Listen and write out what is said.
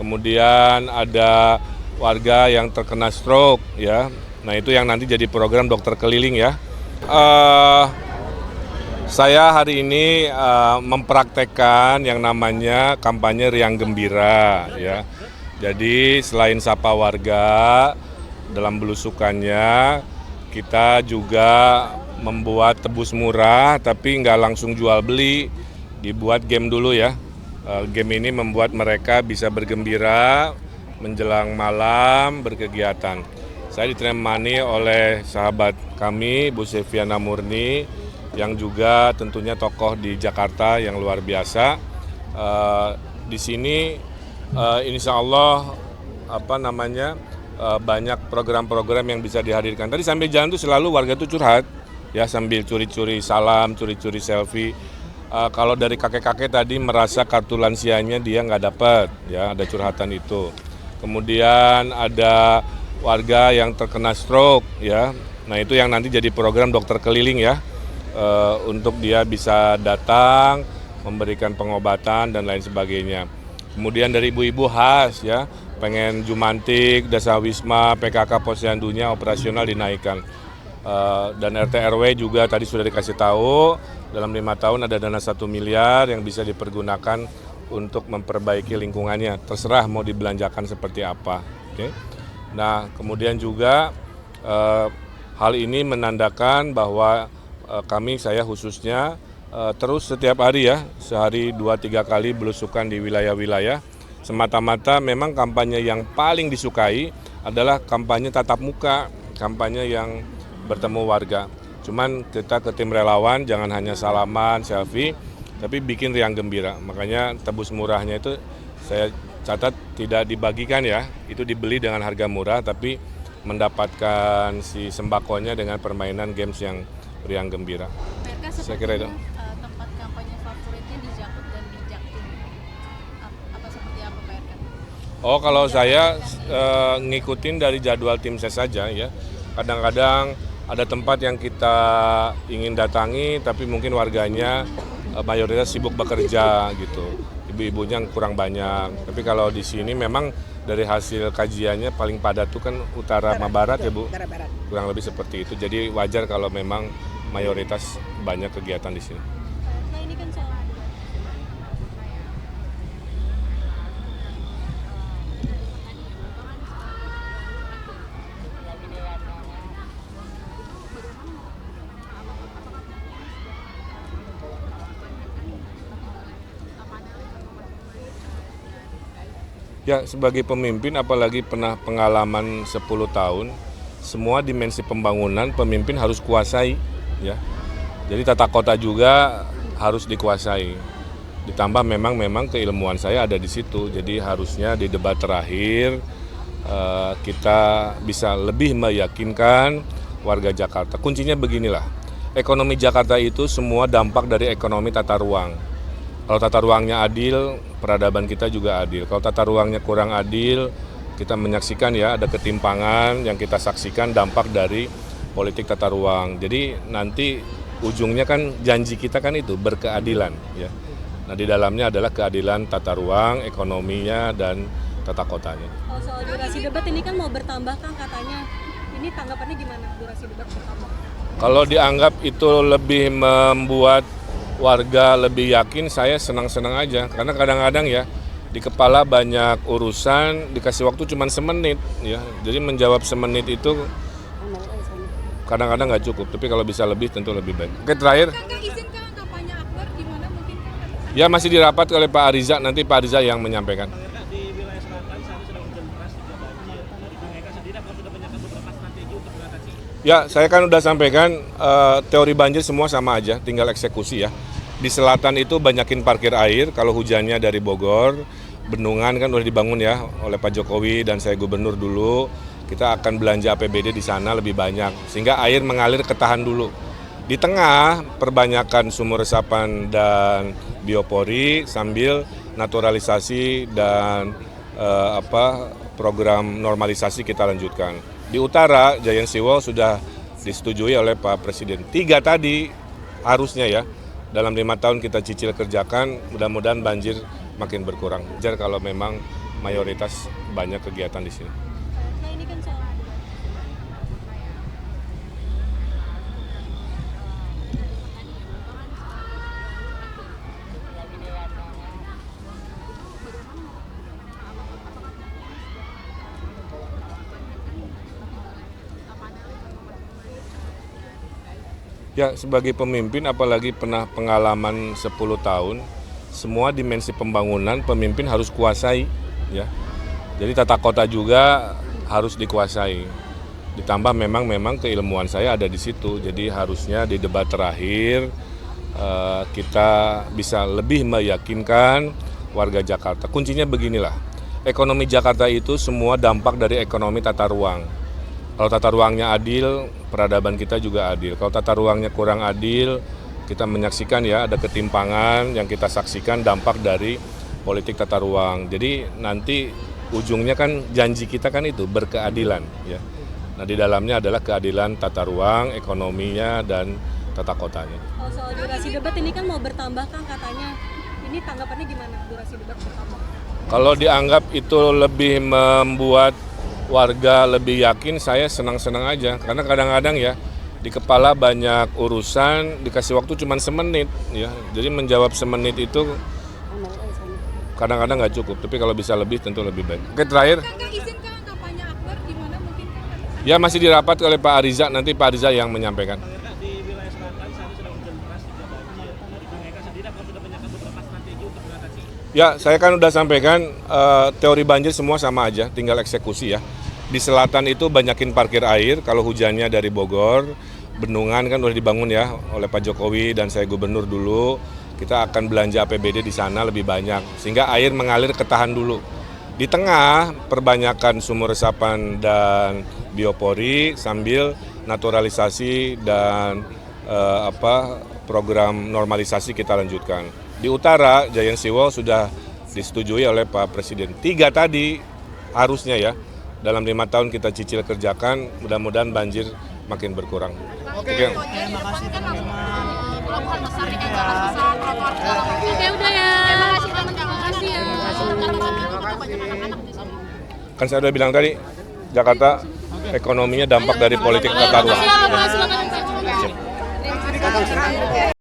Kemudian ada warga yang terkena stroke ya. Nah, itu yang nanti jadi program dokter keliling ya. Saya hari ini mempraktekkan yang namanya kampanye Riang Gembira ya. Jadi selain sapa warga dalam belusukannya, kita juga membuat tebus murah tapi nggak langsung jual beli, dibuat game dulu ya. Game ini membuat mereka bisa bergembira menjelang malam berkegiatan. Saya ditemani oleh sahabat kami, Bu Silviana Murni, yang juga tentunya tokoh di Jakarta yang luar biasa. Di sini insya Allah banyak program-program yang bisa dihadirkan. Tadi sambil jalan tuh selalu warga tuh curhat, ya sambil curi-curi salam, curi-curi selfie. Kalau dari kakek-kakek tadi merasa kartu lansianya dia nggak dapat, ya ada curhatan itu. Kemudian ada warga yang terkena stroke, ya. Nah itu yang nanti jadi program dokter keliling ya, untuk dia bisa datang, memberikan pengobatan dan lain sebagainya. Kemudian dari ibu-ibu khas ya, pengen Jumantik, Dasawisma, PKK Posyandunya operasional dinaikkan. Dan RT RW juga tadi sudah dikasih tahu, dalam 5 tahun ada dana 1 miliar yang bisa dipergunakan untuk memperbaiki lingkungannya. Terserah mau dibelanjakan seperti apa. Oke. Nah kemudian juga hal ini menandakan bahwa saya khususnya terus setiap hari ya, sehari 2-3 kali belusukan di wilayah-wilayah. Semata-mata memang kampanye yang paling disukai adalah kampanye tatap muka, kampanye yang bertemu warga. Cuman kita ke tim relawan jangan hanya salaman, selfie, tapi bikin riang gembira. Makanya tebus murahnya itu saya catat tidak dibagikan ya, itu dibeli dengan harga murah tapi mendapatkan si sembakonya dengan permainan games yang riang gembira. Saya kira itu. Tempat kampanye favoritnya di Jakut dan di Jaktim. Apa seperti apa Pak RK? Oh kalau saya ngikutin dari jadwal tim saya saja ya. Kadang-kadang ada tempat yang kita ingin datangi tapi mungkin warganya mayoritas sibuk bekerja gitu. Ibu-ibunya kurang banyak. Tapi kalau di sini memang dari hasil kajiannya paling padat tuh kan utara sama barat ya Bu. Kurang lebih seperti itu. Jadi wajar kalau memang mayoritas banyak kegiatan di sini. Nah ini kan soal Ya sebagai pemimpin apalagi pernah pengalaman 10 tahun, semua dimensi pembangunan pemimpin harus kuasai ya. Jadi tata kota juga harus dikuasai. Ditambah memang keilmuan saya ada di situ. Jadi harusnya di debat terakhir kita bisa lebih meyakinkan warga Jakarta. Kuncinya beginilah. Ekonomi Jakarta itu semua dampak dari ekonomi tata ruang. Kalau tata ruangnya adil, peradaban kita juga adil. Kalau tata ruangnya kurang adil, kita menyaksikan ya ada ketimpangan yang kita saksikan dampak dari politik tata ruang. Jadi nanti ujungnya kan janji kita kan itu berkeadilan ya. Nah di dalamnya adalah keadilan tata ruang, ekonominya dan tata kotanya. kalau soal durasi debat ini kan mau bertambah kan katanya. Ini tanggapannya gimana durasi debat bertambah? Kalau dianggap itu lebih membuat warga lebih yakin, saya senang-senang aja. Karena kadang-kadang ya di kepala banyak urusan, dikasih waktu cuma semenit ya. Jadi menjawab semenit itu kadang-kadang nggak cukup. Tapi kalau bisa lebih tentu lebih baik. Oke terakhir. Kakak izinkan kampanye akbar gimana mungkin? Ya masih dirapat oleh Pak Ariza, nanti Pak Ariza yang menyampaikan. Di wilayah selatan saat sedang hujan deras juga banjir. Bang Eka sendiri apakah sudah menyiapkan beberapa strategi untuk mengatasi? Ya, saya kan udah sampaikan teori banjir semua sama aja, tinggal eksekusi ya. Di selatan itu banyakin parkir air, kalau hujannya dari Bogor, bendungan kan udah dibangun ya oleh Pak Jokowi dan saya gubernur dulu. Kita akan belanja APBD di sana lebih banyak, sehingga air mengalir ketahan dulu. Di tengah, perbanyakan sumur resapan dan biopori sambil naturalisasi dan program normalisasi kita lanjutkan. Di utara, Giant Seawall sudah disetujui oleh Pak Presiden. 3 tadi harusnya ya, dalam 5 tahun kita cicil kerjakan, mudah-mudahan banjir makin berkurang. Wajar kalau memang mayoritas banyak kegiatan di sini. Nah ini kan soal Ya, sebagai pemimpin apalagi pernah pengalaman 10 tahun, semua dimensi pembangunan pemimpin harus kuasai, ya. Jadi tata kota juga harus dikuasai. Ditambah memang keilmuan saya ada di situ. Jadi harusnya di debat terakhir kita bisa lebih meyakinkan warga Jakarta. Kuncinya beginilah. Ekonomi Jakarta itu semua dampak dari ekonomi tata ruang. Kalau tata ruangnya adil, peradaban kita juga adil. Kalau tata ruangnya kurang adil, kita menyaksikan ya ada ketimpangan yang kita saksikan dampak dari politik tata ruang. Jadi nanti ujungnya kan janji kita kan itu berkeadilan ya. Nah di dalamnya adalah keadilan tata ruang, ekonominya dan tata kotanya. kalau soal durasi debat ini kan mau bertambah kan katanya. Ini tanggapannya gimana durasi debat bertambah? Kalau dianggap itu lebih membuat warga lebih yakin, saya senang-senang aja. Karena kadang-kadang ya di kepala banyak urusan, dikasih waktu cuma semenit ya. Jadi menjawab semenit itu kadang-kadang nggak cukup. Tapi kalau bisa lebih tentu lebih baik. Oke, terakhir. Kakak izin Kak kampanye Akbar gimana mungkin Kak? Ya masih dirapat oleh Pak Ariza, nanti Pak Ariza yang menyampaikan. Bang Eka, di wilayah selatan saat ini sedang hujan deras juga banjir. Dari Bang Eka sendiri apakah sudah menyiapkan beberapa strategi untuk mengatasi? Ya, saya kan udah sampaikan teori banjir semua sama aja, tinggal eksekusi ya. Di selatan itu banyakin parkir air, kalau hujannya dari Bogor, bendungan kan udah dibangun ya oleh Pak Jokowi dan saya gubernur dulu. Kita akan belanja APBD di sana lebih banyak, sehingga air mengalir ketahan dulu. Di tengah, perbanyakan sumur resapan dan biopori sambil naturalisasi dan program normalisasi kita lanjutkan. Di utara, Giant Seawall sudah disetujui oleh Pak Presiden. 3 tadi harusnya ya, dalam 5 tahun kita cicil kerjakan, mudah-mudahan banjir makin berkurang. Oke. Terima kasih teman-teman. Pelabuhan besar di Jakarta, Oke udah ya. Terima kasih teman-teman. Terima kasih ya. Kan saya udah bilang tadi, Jakarta ekonominya dampak dari politik tata ruang. Silakan.